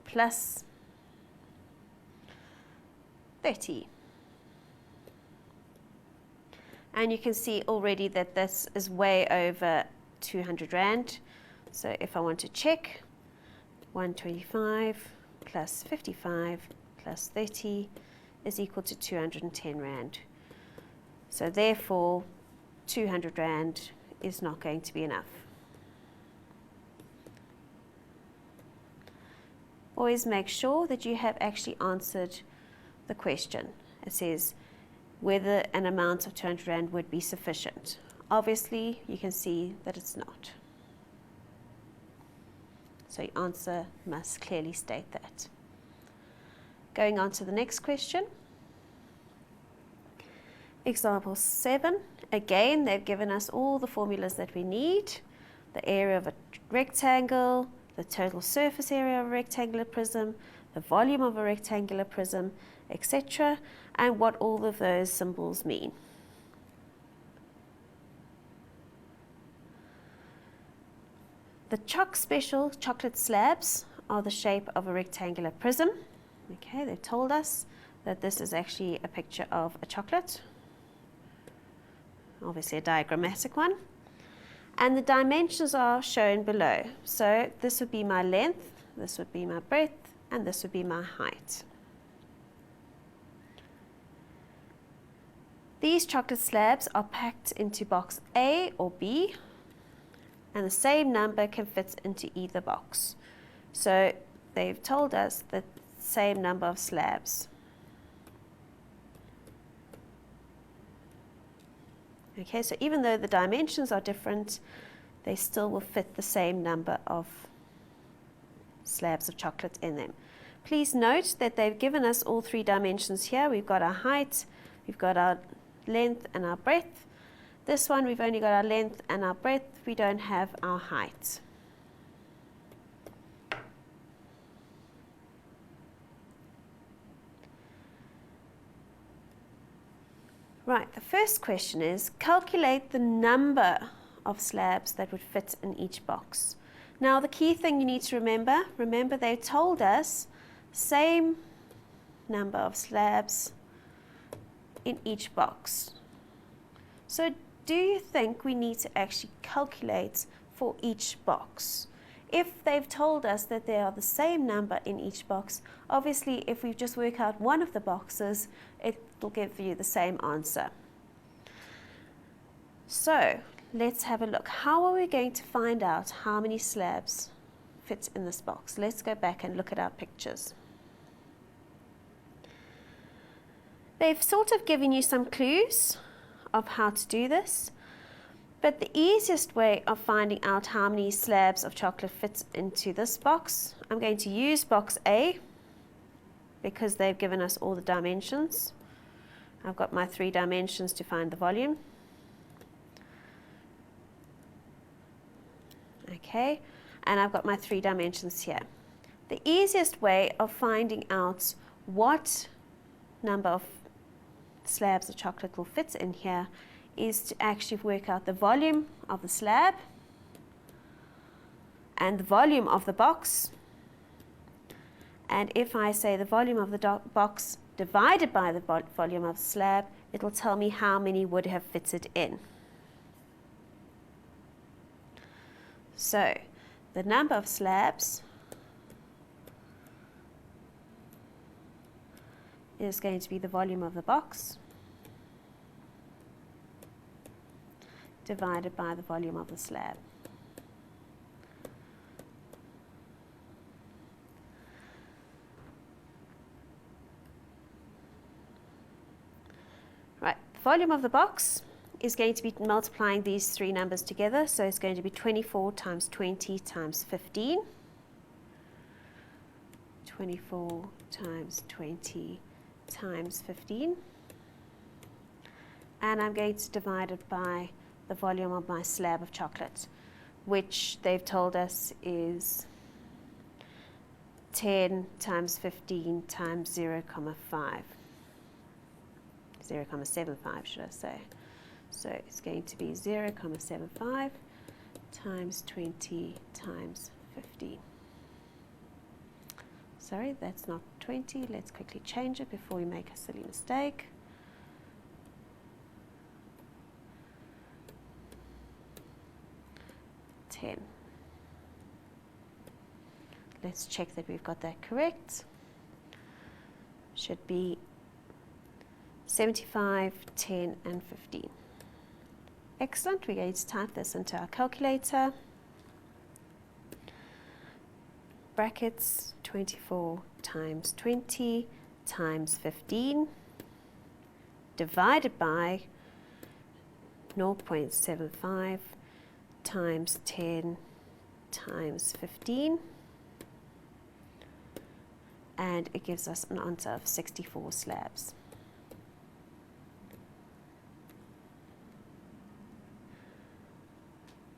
plus 30. And you can see already that this is way over 200 Rand. So if I want to check, 125 plus 55 plus 30 is equal to 210 Rand. So therefore, 200 Rand is not going to be enough. Always make sure that you have actually answered the question. It says whether an amount of 200 Rand would be sufficient. Obviously, you can see that it's not. So your answer must clearly state that. Going on to the next question. Example 7. Again, they've given us all the formulas that we need. The area of a rectangle, the total surface area of a rectangular prism, the volume of a rectangular prism, etc., and what all of those symbols mean. The Choc Special chocolate slabs are the shape of a rectangular prism. Okay, they've told us that this is actually a picture of a chocolate, obviously a diagrammatic one, and the dimensions are shown below. So this would be my length, this would be my breadth, and this would be my height. These chocolate slabs are packed into box A or B, and the same number can fit into either box. So they've told us the same number of slabs. Okay, so even though the dimensions are different, they still will fit the same number of slabs of chocolate in them. Please note that they've given us all three dimensions here. We've got our height, we've got our length and our breadth. This one we've only got our length and our breadth, we don't have our height. Right, the first question is calculate the number of slabs that would fit in each box. Now the key thing you need to remember they told us same number of slabs in each box. So do you think we need to actually calculate for each box? If they've told us that they are the same number in each box, obviously if we just work out one of the boxes, it will give you the same answer. So let's have a look. How are we going to find out how many slabs fit in this box? Let's go back and look at our pictures. They've sort of given you some clues of how to do this, but the easiest way of finding out how many slabs of chocolate fit into this box, I'm going to use box A because they've given us all the dimensions. I've got my 3 dimensions to find the volume. Okay, and I've got my 3 dimensions here. The easiest way of finding out what number of slabs of chocolate will fit in here is to actually work out the volume of the slab and the volume of the box. And if I say the volume of the box divided by the volume of the slab, it will tell me how many would have fitted in. So the number of slabs is going to be the volume of the box divided by the volume of the slab. Right, the volume of the box is going to be multiplying these three numbers together, so it's going to be 24 times 20 times 15. 24 times 20 times 15. And I'm going to divide it by the volume of my slab of chocolate, which they've told us is 10 times 15 times 0,5. 0,75 should I say. So it's going to be 0,75 times 20 times 15. Sorry, that's not 20. Let's quickly change it before we make a silly mistake. Let's check that we've got that correct. Should be 75, 10, and 15. Excellent. We're going to type this into our calculator. Brackets 24 times 20 times 15 divided by 0.75 times 10 times 15, and it gives us an answer of 64 slabs.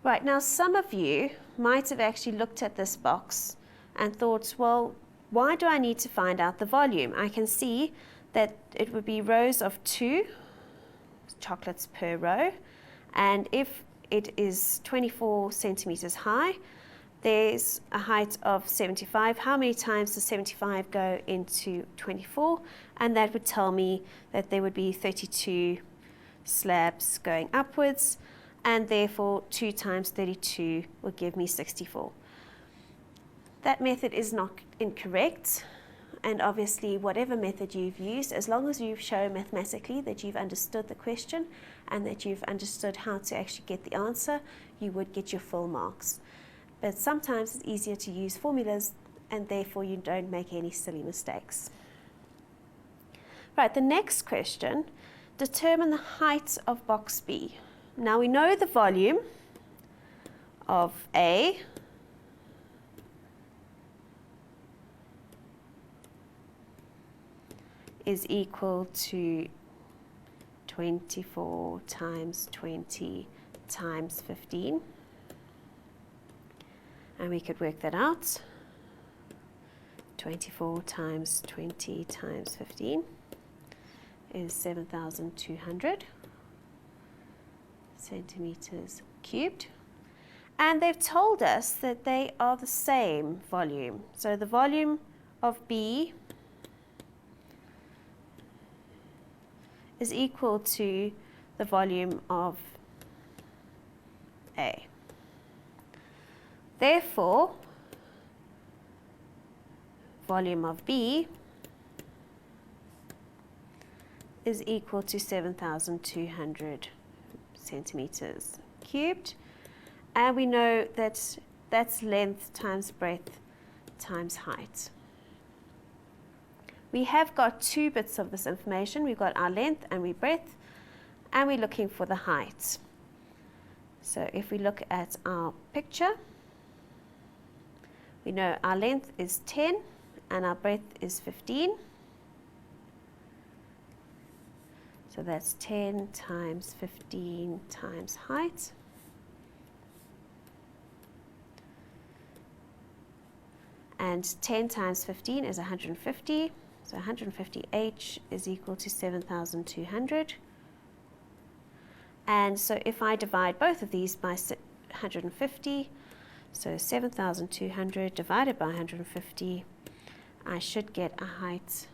Right, now some of you might have actually looked at this box and thought, well, why do I need to find out the volume? I can see that it would be rows of 2 chocolates per row, and if it is 24 centimeters high, there's a height of 75. How many times does 75 go into 24? And that would tell me that there would be 32 slabs going upwards, and therefore 2 times 32 would give me 64. That method is not incorrect, and obviously whatever method you've used, as long as you've shown mathematically that you've understood the question and that you've understood how to actually get the answer, you would get your full marks. But sometimes it's easier to use formulas, and therefore you don't make any silly mistakes. Right, the next question, determine the height of box B. Now we know the volume of A is equal to 24 times 20 times 15. And we could work that out. 24 times 20 times 15 is 7,200 centimeters cubed. And they've told us that they are the same volume. So the volume of B is equal to the volume of A. Therefore, volume of B is equal to 7,200 centimeters cubed. And we know that that's length times breadth times height. We have got 2 bits of this information. We've got our length and our breadth, and we're looking for the height. So if we look at our picture, we know our length is 10 and our breadth is 15. So that's 10 times 15 times height. And 10 times 15 is 150. So 150H is equal to 7,200. And so if I divide both of these by 150, so 7,200 divided by 150, I should get a height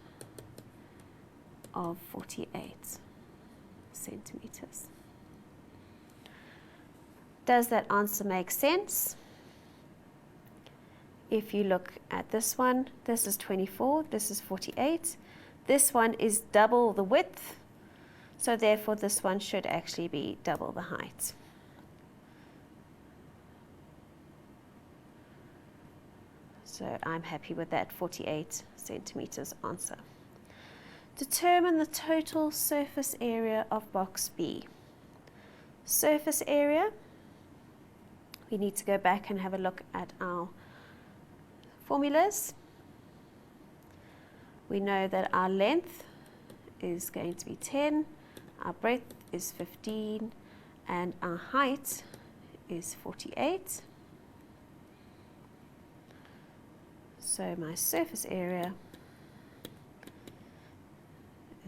of 48 centimeters. Does that answer make sense? If you look at this one, this is 24, this is 48. This one is double the width, so therefore this one should actually be double the height. So I'm happy with that 48 centimeters answer. Determine the total surface area of box B. Surface area, we need to go back and have a look at our formulas. We know that our length is going to be 10, our breadth is 15, and our height is 48. So my surface area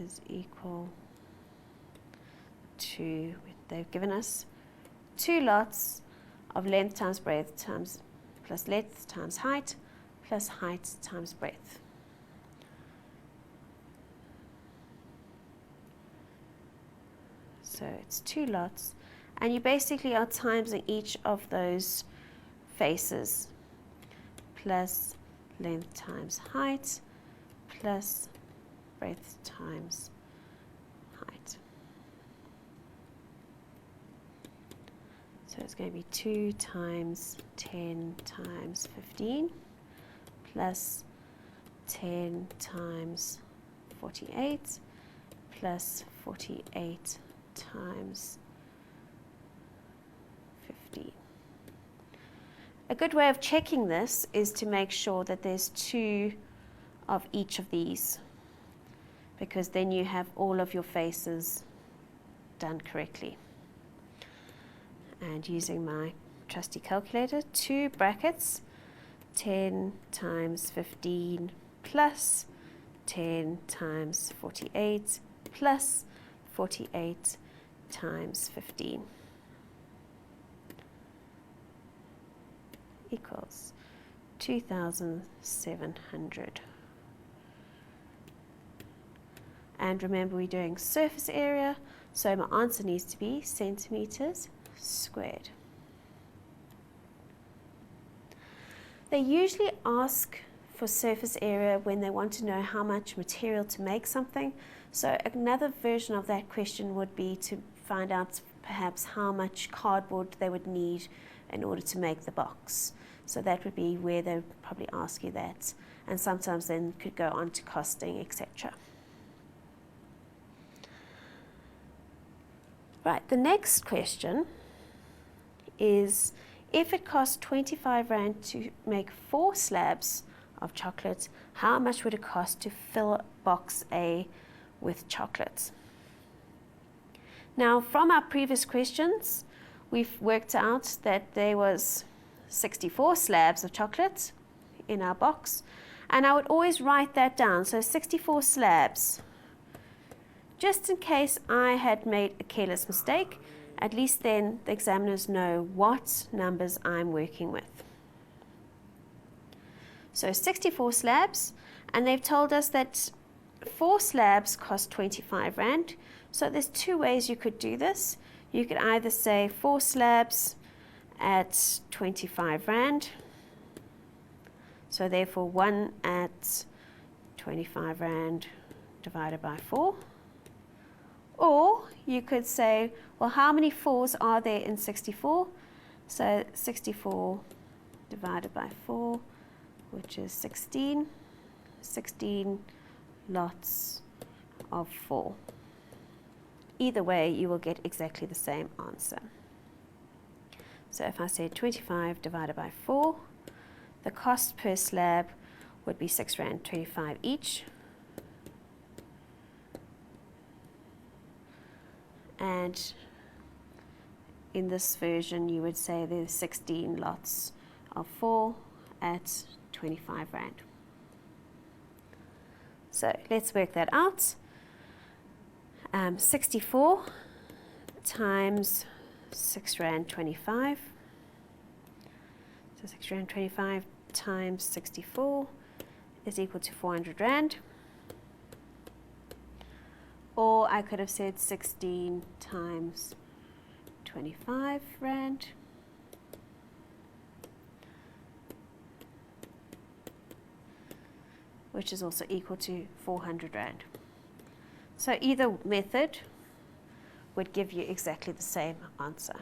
is equal to, they've given us 2 lots of length times breadth times plus length times height plus height times breadth. So it's 2 lots, and you basically are timesing each of those faces, plus length times height plus breadth times height. So it's going to be 2 times 10 times 15 plus 10 times 48 plus 48 times 15. A good way of checking this is to make sure that there's 2 of each of these, because then you have all of your faces done correctly. And using my trusty calculator, 2 brackets, 10 times 15 plus 10 times 48 plus 48 times 15 equals 2,700. And remember, we're doing surface area, so my answer needs to be centimeters squared. They usually ask for surface area when they want to know how much material to make something. So another version of that question would be to find out perhaps how much cardboard they would need in order to make the box. So that would be where they would probably ask you that, and sometimes then could go on to costing, etc. Right, the next question is, if it costs 25 Rand to make 4 slabs of chocolate, how much would it cost to fill box A with chocolate? Now, from our previous questions, we've worked out that there was 64 slabs of chocolate in our box, and I would always write that down. So 64 slabs, just in case I had made a careless mistake. At least then the examiners know what numbers I'm working with. So 64 slabs, and they've told us that 4 slabs cost 25 Rand. So there's 2 ways you could do this. You could either say 4 slabs at 25 Rand. So therefore 1 at 25 Rand divided by 4. Or you could say, well, how many 4s are there in 64? So 64 divided by 4, which is 16. 16 lots of 4. Either way, you will get exactly the same answer. So if I say 25 divided by 4, the cost per slab would be 6 Rand 25 each. And in this version, you would say there's 16 lots of 4 at 25 Rand. So let's work that out. 64 times £6.25. So £6.25 times 64 is equal to £400. Or I could have said 16 times 25 Rand. Which is also equal to 400 Rand. So either method would give you exactly the same answer.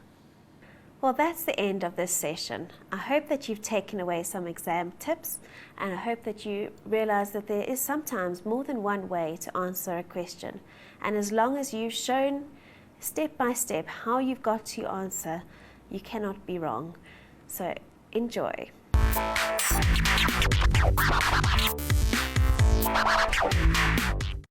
Well, that's the end of this session. I hope that you've taken away some exam tips, and I hope that you realize that there is sometimes more than one way to answer a question. And as long as you've shown step by step how you've got to your answer, you cannot be wrong. So enjoy.